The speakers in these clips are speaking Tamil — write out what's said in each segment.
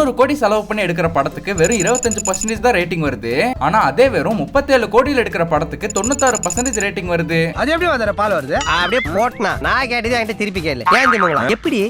300 கோடி செலவு பண்ணி எடுக்கிற படத்துக்கு வெறும் 25% தான் ரேட்டிங் வருது. ஆனா அதே வெறும் 37 கோடியில் எடுக்கிற படத்துக்கு 96% ரேட்டிங் வருது. அது எப்படி வர பால் வருது? அப்படியே போட்டனா நான் கேட்டது என்கிட்ட திருப்பி கேளு. ஏன் தெரியுமா எப்படி?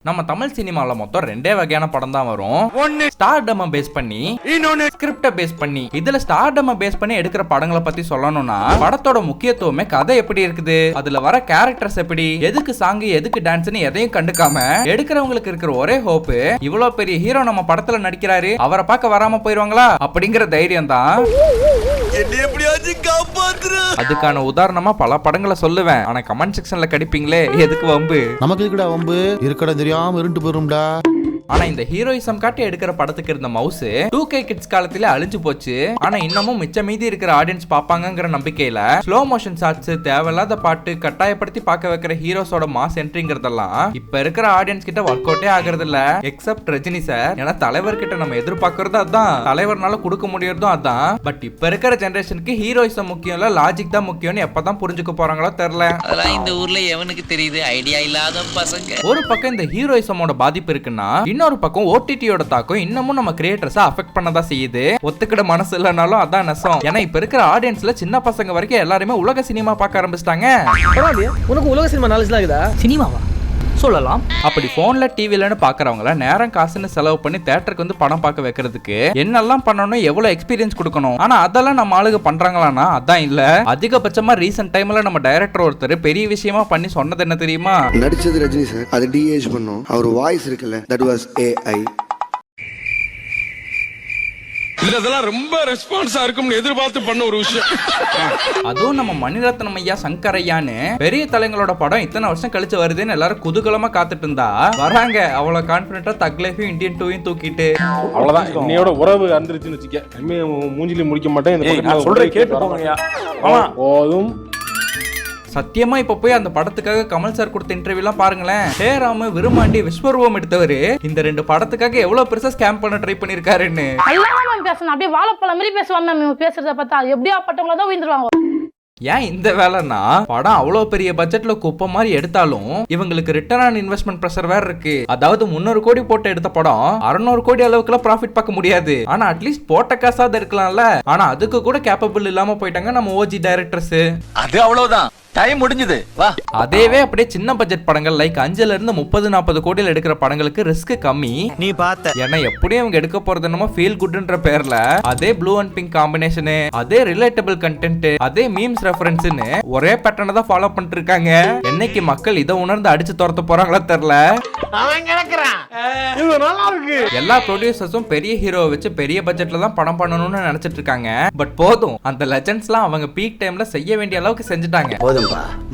நம்ம தமிழ் சினிமால மொத்தம் 2 வகையான படம் தான் வரும். ஒன்னு ஸ்டார்டம் பேஸ் பண்ணி, இன்னொன்னு ஸ்கிரிப்ட பேஸ் பண்ணி. இதுல ஸ்டார்டம் பேஸ் பண்ணி எடுக்கிற படங்களை பத்தி சொல்லணும்னா படத்தோட முக்கியத்துவமே கதை எப்படி இருக்குது, அதுல வர கேரக்டர்ஸ் எப்படி, எதுக்கு சாங் எதுக்கு டான்ஸ்னு எதையும் கண்டுக்காம எடுக்கிறவங்களுக்கு இருக்கிற ஒரே ஹோப் இவ்வளவு பெரிய ஹீரோ நம்ம படத்துல நடிக்கிறாரு, அவரை பார்க்க வராம போயிருவாங்களா அப்படிங்கிற தைரியம் தான். அதுக்கான உதாரணமா பல படங்களை சொல்லுவேன். ஆனா கமெண்ட் செக்ஷன்ல கடிப்பீங்களே, எதுக்கு வம்பு? நமக்கு இருக்கடா வம்பு, இருக்கடா தெரியாம இருண்டு போயிரும்டா. ஆனா இந்த ஹீரோயிசம் காட்டி எடுக்கிற படத்துக்கு இருந்த மவுஸ் 2K கிட்ஸ் காலத்திலே அழிஞ்சு போச்சு. ஆனா இன்னமும் மிச்ச மீதி இருக்கிற ஆடியன்ஸ் பாப்பாங்கங்கிற நம்பிக்கையில ஸ்லோ மோஷன் ஷாட்ஸ், தேவையில்லாத பாட்டு, கட்டாயப்படுத்தி பார்க்க வைக்கிற ஹீரோஸோட மாஸ் என்ட்ரிங்கிறதெல்லாம் இப்ப இருக்கிற ஆடியன்ஸ் கிட்ட ஒர்க் அவுட்டே ஆகுறது இல்ல. Accept Rajini sir. ஏன்னா தலைவர்கிட்ட நம்ம எதிர்பார்க்கறதும் அதான், தலைவர்னால கொடுக்க முடியறதும் அதான். பட் இப்ப இருக்கிற ஜெனரேஷனுக்கு ஹீரோயிசம் முக்கியம் இல்ல, லாஜிக் தான் முக்கியம்னு எப்பதான் புரிஞ்சுக்க போறாங்களோ தெரியல. அதெல்லாம் இந்த ஊர்ல எவனுக்கு தெரியுது? ஐடியா இல்லாத பசங்க. ஒரு பக்கம் இந்த ஹீரோயிசமோட பாதிப்பு இருக்குன்னா, இன்னொரு பக்கம் ஓடிடியோட தாக்கம் இன்னமும் நம்ம கிரியேட்டர்ஸை அஃபெக்ட் பண்ணதா செய்யுது. ஒத்துக்கிட மனசு இல்லைனாலும் அதான் நெசம். ஏன்னா இப்ப இருக்கிற ஆடியன்ஸ்ல சின்ன பசங்க வரைக்கும் எல்லாருமே உலக சினிமா பார்க்க ஆரம்பிச்சிட்டாங்க. உனக்கு உலக சினிமா நாலேஜ் இருக்குதா? சினிமாவா சொல்லலாம். அப்படி போன்ல டிவிலன்னு பாக்குறவங்கள நேரம் காசுன்னு செலவு பண்ணி தியேட்டருக்கு வந்து படம் பார்க்க வைக்கிறதுக்கு என்னெல்லாம் பண்ணணும், எவ்வளவு எக்ஸ்பீரியன்ஸ் கொடுக்கணும். ஆனா அதெல்லாம் நம்ம ஆளுங்க பண்றாங்களான்னா அதான் இல்ல. அதிகபட்சமா ரீசன்ட் டைம்ல நம்ம டைரக்டர் ஒருத்தர் பெரிய விஷயமா பண்ணி சொன்னது என்ன தெரியுமா? நடிச்சது ரஜினி சார், அது டிஏஜ் பண்ணோம். அவர் வாய்ஸ் இருக்குல்ல, தட் வாஸ் AI. இதெல்லாம் ரொம்ப ரெஸ்பான்ஸா இருக்கும்னு எதிர்பார்த்து பண்ண ஒரு விஷயம். அதுவும் நம்ம மணிரத்னம் ஐயா, சங்கர் ஐயான்னு பெரிய தலைங்களோட படம் இத்தனை வருஷம் கழிச்சு வருதுன்னு எல்லாரும் குதூகலமா காத்துட்டு இருந்தா வராங்க அவ்வளவு கான்பிடென்ட்டா தக் லைஃபையும் இந்தியன் 2யும் தூக்கிட்டு. அவ்வளவுதான், இன்னையோட உறவு அந்திருச்சுன்னு வச்சுக்க. மூஞ்சில முடிக்க மாட்டேன். சொல்றேன் கேட்டு போங்கய்யா. போதும். சத்தியமா இப்ப போய் அந்த படத்துக்காக கமல் சார் கொடுத்த இன்டர்வியூ எல்லாம் பாருங்களேன். ஹேராம விரும்மாண்டி விஸ்வரூபம் எடுத்தவரு இந்த 2 படத்துக்காக எவ்வளவு பெருசா ஸ்கேம் பண்ண ட்ரை பண்ணிருக்காருன்னு. பேசணும் அப்படியே வாழைப்பழம் மாதிரி பேசுவாங்க. மேம் பேசுறத பார்த்தா எப்படியா பட்டவங்கள தான் உயிர்ந்துருவாங்க. ஏன் இந்த வேலைன்னா படம் அவ்வளவு பெரிய பட்ஜெட்ல குப்பை மாதிரி எடுத்தாலும் இவங்களுக்கு ரிட்டர்ன் ஆன் இன்வெஸ்ட்மெண்ட் பிரஷர் வேற இருக்கு. அதாவது 300 கோடி போட்டு எடுத்த படம் 600 கோடி அளவுக்குலாம் ப்ராஃபிட் பார்க்க முடியாது. ஆனா அட்லீஸ்ட் போட்ட காசாவது இருக்கலாம்ல. ஆனா அதுக்கு கூட கேப்பபிள் இல்லாம போயிட்டாங்க நம்ம ஓஜி டைரக்டர்ஸ். அது அவ்வளவுதான், டைம் முடிஞ்சது. வா. அதேவே அப்படியே சின்ன பட்ஜெட் படங்கள் லைக் 5ல இருந்து 30-40 கோடியில் எடுக்கிற படங்களுக்கு ரிஸ்க் கம்மி. நீ பார்த்த ஏன்னா எப்படியும் அவங்க எடுக்க போறது என்னமோ ஃபீல் குட்ன்ற பேர்ல அதே ப்ளூ அண்ட் பிங்க் காம்பினேஷன், அதே ரிலேட்டபிள் கண்டென்ட், அதே மீம்ஸ் ரெஃபரன்ஸ்னு ஒரே பேட்டர்னை தான் ஃபாலோ பண்ணிட்டு இருக்காங்க. என்னைக்கு மக்கள் இதை உணர்ந்து அடிச்சு துரத்த போறாங்களோ தெரியல. எல்லா ப்ரொடியூசர்ஸும் பெரிய ஹீரோவை வச்சு பெரிய பட்ஜெட்ல தான் படம் பண்ணணும்னு நினைச்சிட்டு இருக்காங்க. பட் போதும், அந்த லெஜண்ட்ஸ்லாம் அவங்க பீக் டைம்ல செய்ய வேண்டிய அளவுக்கு செஞ்சுட்டாங்க.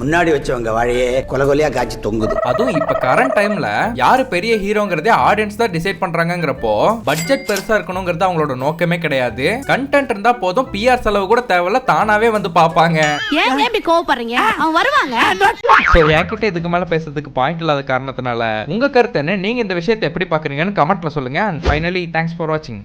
முன்னாடி வச்சவங்க வாழையே கொலகொலையா காய்ச்சி தொங்குது. அதுவும் இப்ப கரண்ட் டைம்ல யாரு பெரிய ஹீரோங்கிறதே ஆடியன்ஸ் தான் டிசைட் பண்றாங்கங்கிறப்போ பட்ஜெட் பெருசா இருக்கணுங்கிறது அவங்களோட நோக்கமே கிடையாது. கண்டென்ட் இருந்தா போதும், பிஆர் செலவு கூட தேவையில்ல, தானாவே வந்து பாப்பாங்க. ஏன் இப்படி கோவப்படுறீங்க? அவங்க வருவாங்க. என்கிட்ட இதுக்கு மேல பேசுறதுக்கு பாயிண்ட் இல்லாத காரணத்தினால உங்க கருத்து என்ன, நீங்க இந்த விஷயத்தை எப்படி பாக்குறீங்கன்னு கமெண்ட்ல சொல்லுங்க. அண்ட் ஃபைனலி தேங்க்ஸ் ஃபார் வாட்சிங்.